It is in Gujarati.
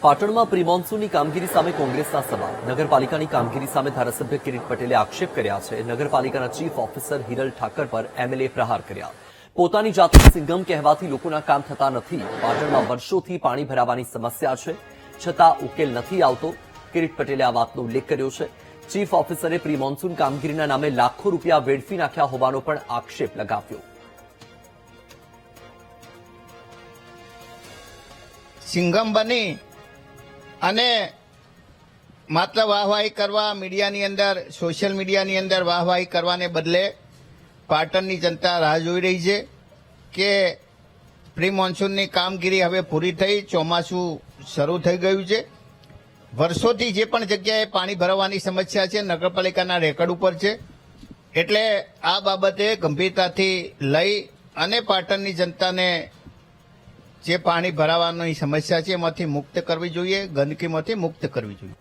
પાટણમાં પ્રી મોન્સૂનની કામગીરી સામે કોંગ્રેસના સવાલ. નગરપાલિકાની કામગીરી સામે ધારાસભ્ય કિરીટ પટેલે આક્ષેપ કર્યા છે. નગરપાલિકાના ચીફ ઓફિસર હિરલ ઠાકર પર એમએલએ પ્રહાર કર્યા. પોતાની જાતને સિંઘમ કહેવાથી લોકોના કામ થતા નથી. પાટણમાં વર્ષોથી પાણી ભરાવાની સમસ્યા છે, છતાં ઉકેલ નથી આવતો. કિરીટ પટેલે આ વાતનો ઉલ્લેખ કર્યો છે. ચીફ ઓફિસરે પ્રી મોન્સૂન કામગીરીના નામે લાખો રૂપિયા વેડફી નાખ્યા હોવાનો પણ આક્ષેપ લગાવ્યો. સિંઘમ બની અને માત્ર વાહવાહી કરવા મીડિયાની અંદર, સોશિયલ મીડિયાની અંદર વાહવાહી કરવાને બદલે પાટણની જનતા રાહ જોઈ રહી છે કે પ્રી મોન્સૂનની કામગીરી હવે પૂરી થઈ, ચોમાસું શરૂ થઈ ગયું છે. વર્ષોથી જે પણ જગ્યાએ પાણી ભરાવાની સમસ્યા છે નગરપાલિકાના રેકર્ડ ઉપર છે. એટલે આ બાબતે ગંભીરતાથી લઈ અને પાટણની જનતાને જે પાણી ભરાવાની સમસ્યા છે એમાંથી મુક્ત કરવી જોઈએ, ગંદકીમાંથી મુક્ત કરવી જોઈએ.